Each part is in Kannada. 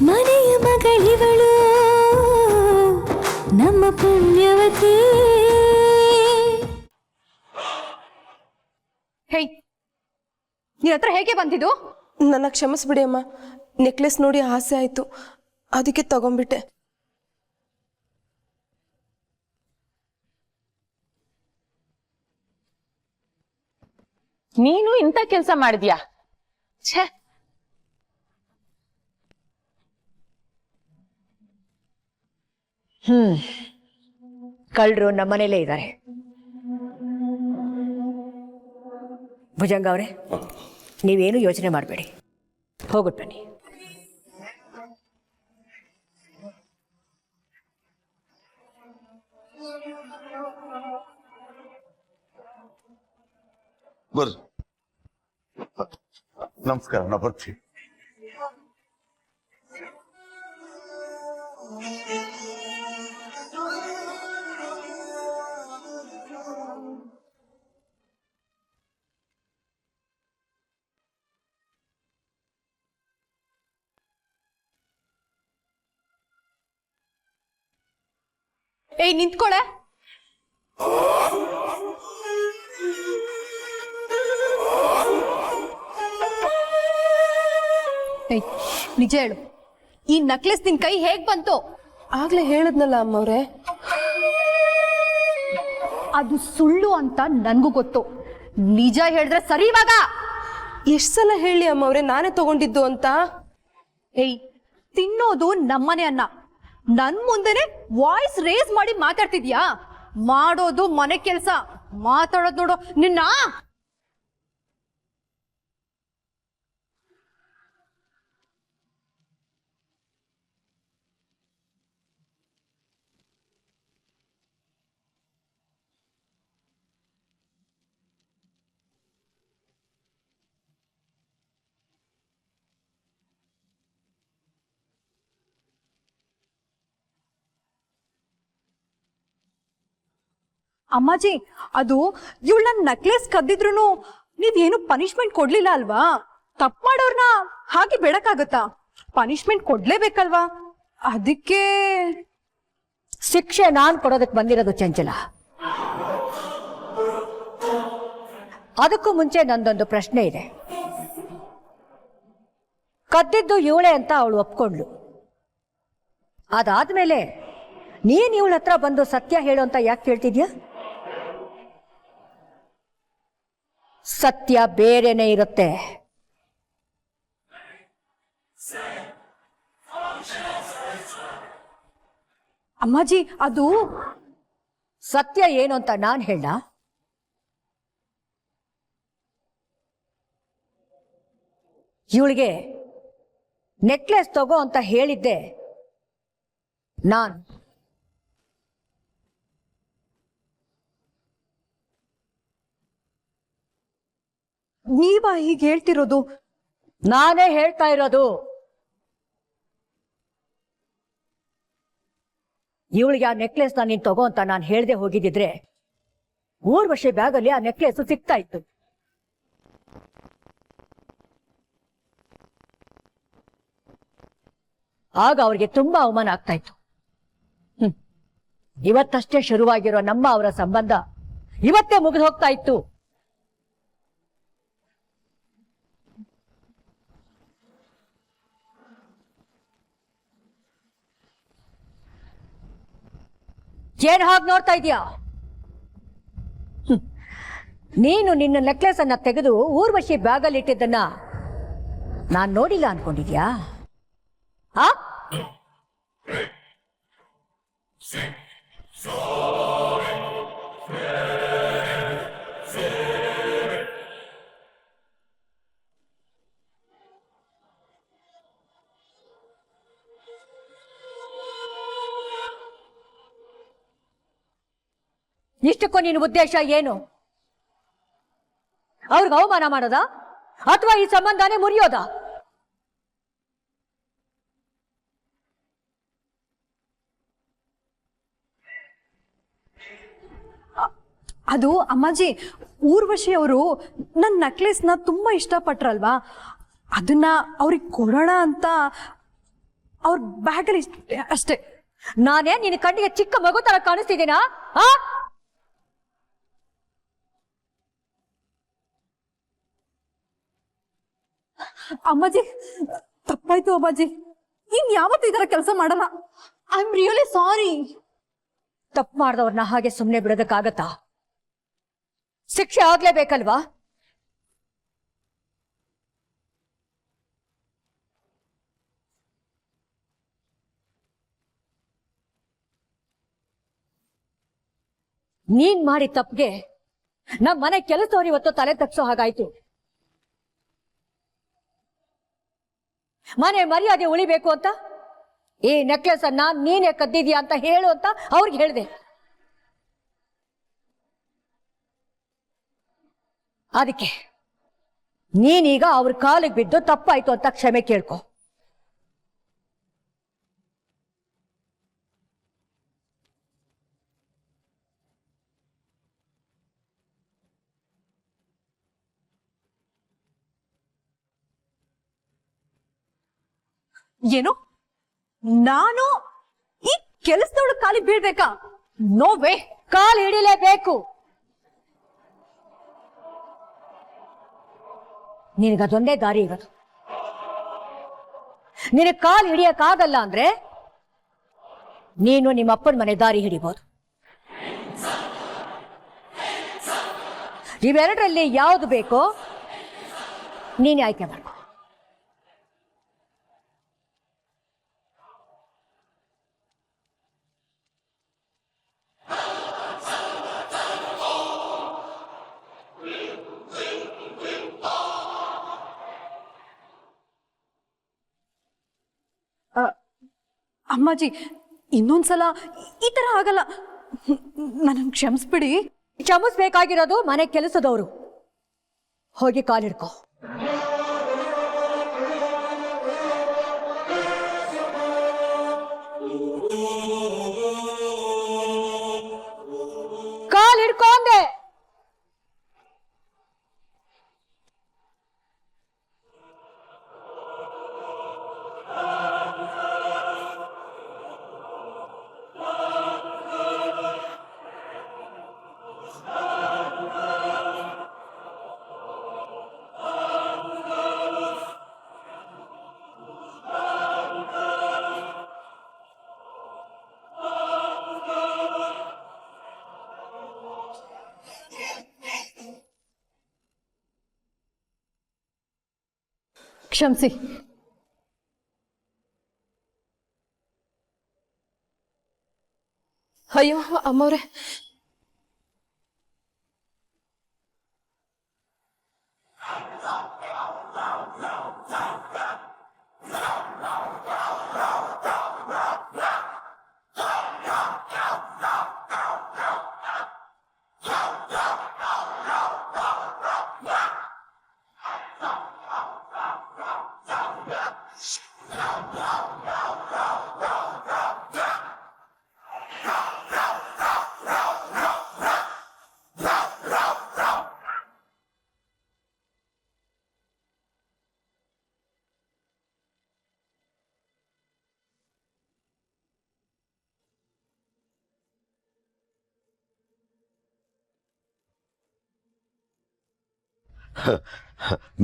ಮನೆಯ ಮಗಳಿವಳು ನಮ್ಮ ಪುಣ್ಯವತಿ. ಹೇ, ನಿನ್ನ ಹತ್ರ ಹೇಗೆ ಬಂದಿದ್ದು? ನನ್ನ ಕ್ಷಮಿಸ್ಬಿಡಿ ಅಮ್ಮ, ನೆಕ್ಲೆಸ್ ನೋಡಿ ಆಸೆ ಆಯ್ತು, ಅದಕ್ಕೆ ತಗೊಂಡ್ಬಿಟ್ಟೆ. ನೀನು ಇಂಥ ಕೆಲಸ ಮಾಡಿದ್ಯಾ? ಛೇ, ಕಳ್ಳರು ನಮ್ಮನೇಲೇ ಇದ್ದಾರೆ. ಭುಜಂಗ ಅವರೇ, ನೀವೇನು ಯೋಚನೆ ಮಾಡಬೇಡಿ, ಹೋಗ್ಬಿಟ್ಟು ಬನ್ನಿ. ಬರ್ರಿ, ನಮಸ್ಕಾರ. ನಾ ಬರ್ತೀವಿ. ಏಯ್, ನಿಂತ್ಕೊಳೆ. ನಿಜ ಹೇಳು, ಈ ನಕ್ಲೆಸ್ ನಿನ್ ಕೈ ಹೇಗ್ ಬಂತು? ಆಗ್ಲೇ ಹೇಳದ್ನಲ್ಲ ಅಮ್ಮವ್ರೆ. ಅದು ಸುಳ್ಳು ಅಂತ ನನ್ಗೂ ಗೊತ್ತು. ನಿಜ ಹೇಳಿದ್ರೆ ಸರಿ. ಇವಾಗ ಎಷ್ಟ್ ಸಲ ಹೇಳಿ ಅಮ್ಮವ್ರೆ ನಾನೇ ತಗೊಂಡಿದ್ದು ಅಂತ? ಏಯ್, ತಿನ್ನೋದು ನಮ್ಮನೆ ಅನ್ನ, ನನ್ ಮುಂದೆನೆ ವಾಯ್ಸ್ ರೇಸ್ ಮಾಡಿ ಮಾತಾಡ್ತಿದ್ಯಾ? ಮಾಡೋದು ಮನೆ ಕೆಲ್ಸ, ಮಾತಾಡೋದು ನೋಡು ನಿನ್ನ. ಅಮ್ಮಾಜಿ, ಅದು ಇವಳು ನನ್ನ ನಕ್ಲೆಸ್ ಕದ್ದಿದ್ರು ನೀವೇನು ಪನಿಷ್ಮೆಂಟ್ ಕೊಡ್ಲಿಲ್ಲ ಅಲ್ವಾ? ತಪ್ಪು ಮಾಡೋರ್ನ ಹಾಗೆ ಬಿಡಕ್ಕಾಗತ್ತಾ? ಪನಿಷ್ಮೆಂಟ್ ಕೊಡ್ಲೇಬೇಕಲ್ವಾ? ಅದಕ್ಕೆ ಶಿಕ್ಷೆ ನಾನು ಕೊಡೋದಕ್ಕೆ ಬಂದಿರೋದು ಚಂಚಲ. ಅದಕ್ಕೂ ಮುಂಚೆ ನಂದೊಂದು ಪ್ರಶ್ನೆ ಇದೆ. ಕದ್ದಿದ್ದು ಇವಳೆ ಅಂತ ಅವಳು ಒಪ್ಕೊಂಡ್ಲು. ಅದಾದ್ಮೇಲೆ ನೀನ್ ಇವಳ ಹತ್ರ ಬಂದು ಸತ್ಯ ಹೇಳು ಅಂತ ಯಾಕೆ ಕೇಳ್ತಿದ್ಯಾ? ಸತ್ಯ ಬೇರೆನೇ ಇರುತ್ತೆ. ಅಮ್ಮಾಜಿ, ಅದು ಸತ್ಯ ಏನು ಅಂತ ನಾನು ಹೇಳ? ಇವಳಿಗೆ ನೆಕ್ಲೆಸ್ ತಗೋ ಅಂತ ಹೇಳಿದ್ದೆ ನಾನು. ನೀವ ಹೀಗೆ ಹೇಳ್ತಿರೋದು? ನಾನೇ ಹೇಳ್ತಾ ಇರೋದು. ಇವಳಿಗೆ ಆ ನೆಕ್ಲೆಸ್ ನೀನ್ ತಗೋ ಅಂತ ನಾನು ಹೇಳ್ದೆ ಹೋಗಿದ್ದಿದ್ರೆ ಊರ್ವಶಿ ಬ್ಯಾಗಲ್ಲಿ ಆ ನೆಕ್ಲೆಸ್ ಸಿಗ್ತಾ ಇತ್ತು. ಆಗ ಅವ್ರಿಗೆ ತುಂಬಾ ಅವಮಾನ ಆಗ್ತಾ ಇತ್ತು. ಇವತ್ತಷ್ಟೇ ಶುರುವಾಗಿರೋ ನಮ್ಮ ಅವರ ಸಂಬಂಧ ಇವತ್ತೇ ಮುಗಿದು ಹೋಗ್ತಾ ಇತ್ತು. ಏನ್ ಹಾಗೆ ನೋಡ್ತಾ ಇದೀಯಾ? ನೀನು ನಿನ್ನ ನೆಕ್ಲೆಸ್ ಅನ್ನ ತೆಗೆದು ಊರ್ವಶಿ ಬ್ಯಾಗಲ್ಲಿ ಇಟ್ಟಿದ್ದನ್ನ ನಾನ್ ನೋಡಿಲ್ಲ ಅನ್ಕೊಂಡಿದ್ಯಾ? ಆ ಇಷ್ಟಕ್ಕೂ ನಿನ್ನ ಉದ್ದೇಶ ಏನು? ಅವ್ರಿಗೆ ಅವಮಾನ ಮಾಡೋದಾ ಅಥವಾ ಈ ಸಂಬಂಧನೇ ಮುರಿಯೋದಾ? ಅದು ಅಮ್ಮಾಜಿ, ಊರ್ವಶಿ ಅವರು ನನ್ನ ನಕ್ಲೆಸ್ನ ತುಂಬಾ ಇಷ್ಟಪಟ್ರಲ್ವಾ, ಅದನ್ನ ಅವ್ರಿಗೆ ಕೊಡೋಣ ಅಂತ ಅವ್ರ ಬ್ಯಾಗಲ್ಲಿ ಅಷ್ಟೇ. ನಾನೇ ನಿನ್ನ ಕಣ್ಣಿಗೆ ಚಿಕ್ಕ ಮಗು ತರ ಕಾಣಿಸ್ತಿದ್ದೀನಾ? ಆ ಅಮ್ಮಾಜಿ ತಪ್ಪಾಯ್ತು ಅಮ್ಮಾಜಿ, ಇನ್ ಯಾವತ್ತೂ ಈ ತರ ಕೆಲಸ ಮಾಡಲ್ಲ. I am really sorry. ತಪ್ಪು ಮಾಡಿದವ್ರನ್ನ ಹಾಗೆ ಸುಮ್ಮನೆ ಬಿಡೋದಕ್ಕಾಗತ್ತಾ? ಶಿಕ್ಷೆ ಆಗ್ಲೇಬೇಕಲ್ವಾ? ನೀನ್ ಮಾಡಿ ತಪ್ಪಿಗೆ ನಮ್ಮ ಮನೆ ಕೆಲಸದವ್ರು ಇವತ್ತು ತಲೆ ತಗ್ಸೋ ಹಾಗಾಯ್ತು. ಮನೆ ಮರ್ಯಾದೆ ಉಳಿಬೇಕು ಅಂತ ಈ ನೆಕ್ಲೆಸ್ ಅನ್ನ ನೀನೇ ಕದ್ದಿದ್ಯಾ ಅಂತ ಹೇಳು ಅಂತ ಅವ್ರಿಗೆ ಹೇಳಿದೆ. ಅದಕ್ಕೆ ನೀನೀಗ ಅವ್ರ ಕಾಲಿಗೆ ಬಿದ್ದು ತಪ್ಪಾಯ್ತು ಅಂತ ಕ್ಷಮೆ ಕೇಳ್ಕೊ. ಏನು, ನಾನು ಈ ಕೆಲಸದವಳು ಕಾಲಿ ಬೀಳ್ಬೇಕಾ? No way. ಕಾಲು ಹಿಡಿಲೇಬೇಕು. ನಿನಗದೊಂದೇ ದಾರಿ ಇರೋದು. ನಿನಗೆ ಕಾಲು ಹಿಡಿಯಕ್ಕಾಗಲ್ಲ ಅಂದ್ರೆ ನೀನು ನಿಮ್ಮ ಅಪ್ಪನ ಮನೆ ದಾರಿ ಹಿಡಿಬಹುದು. ಇವೆರಡರಲ್ಲಿ ಯಾವುದು ಬೇಕೋ ನೀನೇ ಆಯ್ಕೆ ಮಾಡ್ಕೊ. ಅಮ್ಮಾಜಿ, ಇನ್ನೊಂದ್ಸಲ ಈ ತರ ಆಗಲ್ಲ. ನನ್ನ ಕ್ಷಮಿಸ್ಬಿಡಿ. ಕ್ಷಮಿಸ್ಬೇಕಾಗಿರೋದು ಮನೆ ಕೆಲಸದವರು. ಹೋಗಿ ಕಾಲಿಡ್ಕೊ. ಕಾಲಿಡ್ಕೊ ಅಂದೆ. ಕ್ಷಮಿಸಿ. ಅಯ್ಯೋ ಅಮ್ಮವ್ರೆ,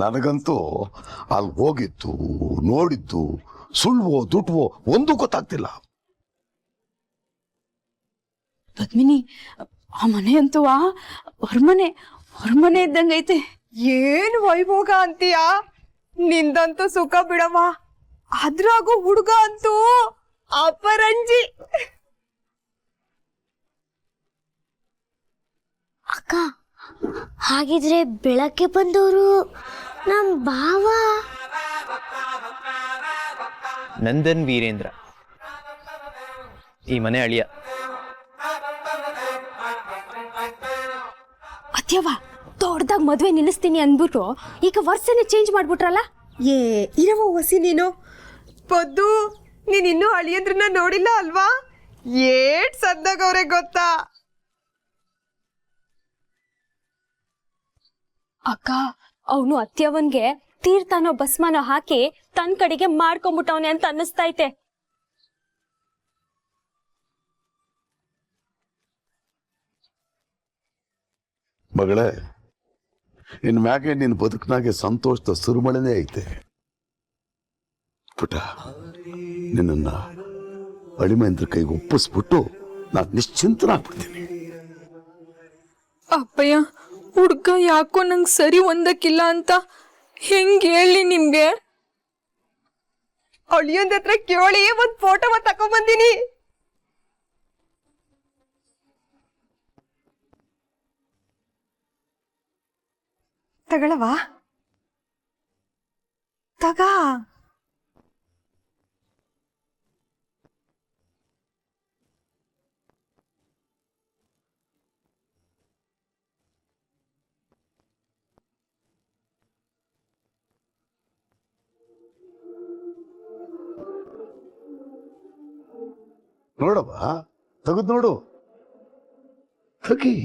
ನನಗಂತೂ ಅಲ್ಲಿ ಹೋಗಿತ್ತು, ನೋಡಿದ್ದು ಸುಳ್ವೋ ದುಡ್ವೋ ಒಂದೂ ಗೊತ್ತಾಗ್ತಿಲ್ಲ. ಪದ್ಮಿನಿ, ಆ ಮನೆ ಅಂತೂ ಹೊರಮನೆ ಇದ್ದಂಗೈತೆ. ಏನು ವೈಭೋಗ ಅಂತೀಯಾ? ನಿಂದಂತೂ ಸುಖ ಬಿಡವ. ಅದ್ರಾಗೂ ಹುಡುಗ ಅಂತೂ ಅಪರಂಜಿ. ಅಕ್ಕ, ಹಾಗಿದ್ರೆ ಬೆಳಗ್ಗೆ ಬಂದವರು ನಮ್ ಭಾವ. ನಂದನ್ ವೀರೇಂದ್ರ, ಈ ಮನೆ ಅಳಿಯ. ಅತ್ಯವ, ದೊಡ್ಡದಾಗ ಮದ್ವೆ ನಿಲ್ಲಿಸ್ತೀನಿ ಅಂದ್ಬಿಟ್ಟು ಈಗ ವರ್ಷನೇ ಚೇಂಜ್ ಮಾಡ್ಬಿಟ್ರಲ್ಲ. ಇರವ ಹೊಸಿ ನೀನು. ಪದ್ದು, ನೀನ್ ಇನ್ನೂ ಅಳಿಯಂದ್ರನ್ನ ನೋಡಿಲ್ಲ ಅಲ್ವಾ? ಏಟ್ ಸದ್ದಾಗವ್ರೆ ಗೊತ್ತಾ? ಅಕ್ಕ, ಅವನು ಅತ್ಯವನ್ಗೆ ತೀರ್ಥನೋ ಭಸ್ಮನೋ ಹಾಕಿ ತನ್ ಕಡೆಗೆ ಮಾಡ್ಕೊಂಬಿಟ್ಟವನೆ ಅಂತ ಅನ್ನಿಸ್ತೈತೆ. ಮಗಳೇ, ಇನ್ ಮ್ಯಾಗೆ ನಿನ್ನ ಬದುಕಿನಾಗೆ ಸಂತೋಷದ ಸುರುಮಳೆನೇ ಐತೆ. ಪುಟ, ನಿನ್ನ ಅಳಿಮೇಂದ್ರ ಕೈಗೆ ಒಪ್ಪಿಸ್ಬಿಟ್ಟು ನಾನು ನಿಶ್ಚಿಂತನಾಗ್ಬಿಡ್ತೀನಿ. ಅಪ್ಪಯ್ಯ, ಹುಡ್ಗ ಯಾಕೋ ನಂಗೆ ಸರಿ ಹೊಂದಕ್ಕಿಲ್ಲ ಅಂತ ಹೆಂಗ್ ಹೇಳಿ ನಿಮ್ಗೆ? ಅಳಿಯಂದ ಹತ್ರ ಕೇಳಿ ಒಂದ್ ಫೋಟೋ ತಕೊಂಡ್ಬಂದಿನಿ. ತಗಳವಾ ತಗ. ನೋಡವ್ವ, ತೆಗೆದು ನೋಡು. ತಗಿ.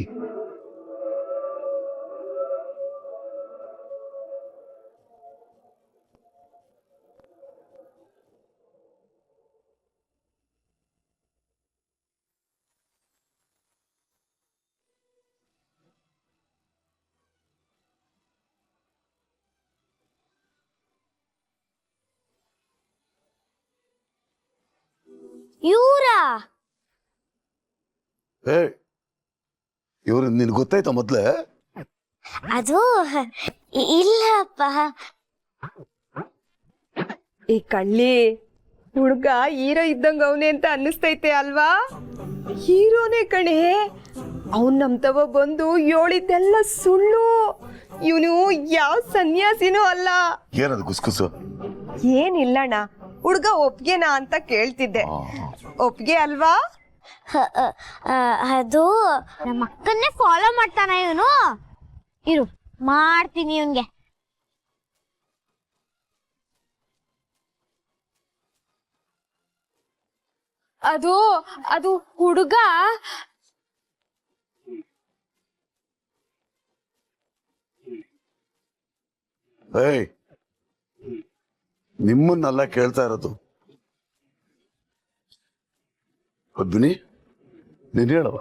ಇವ್ರಾ? ಇವ್ರು ನಿನ್ ಗೊತ್ತಾಯ್ತಾ ಮೊದ್ಲೇ? ಅದು ಇಲ್ಲಪ್ಪ. ಈ ಕಳ್ಳಿ ಹುಡ್ಗ ಹೀರೋ ಇದ್ದಂಗ ಅವನೇ ಅಂತ ಅನ್ನಿಸ್ತೈತೆ ಅಲ್ವಾ? ಹೀರೋನೇ ಕಣೆ. ಅವನ್ ನಮ್ತವ ಬಂದು ಹೇಳಿದ್ದೆಲ್ಲ ಸುಳ್ಳು. ಇವನು ಯಾವ ಸನ್ಯಾಸಿನೂ ಅಲ್ಲ. ಏನದು ಗುಸ್ಗುಸು? ಏನಿಲ್ಲಣ್ಣ, ಹುಡ್ಗ ಒಪ್ಗೆನಾ ಅಂತ ಕೇಳ್ತಿದ್ದೆ. ಒಪ್ಗೆ ಅಲ್ವಾ? ಅದು ನಮ್ಮ ಅಕ್ಕನ್ನೇ ಫಾಲೋ ಮಾಡ್ತಾನ ಇವನು. ಇರು, ಮಾಡ್ತೀನಿ ಇವನ್ಗೆ. ಅದು ಹುಡುಗ ನಿಮ್ಮನ್ನೆಲ್ಲ ಕೇಳ್ತಾ ಇರೋದು. ಪದ್ಮಿನಿ, ನೀನ್ ಹೇಳವ.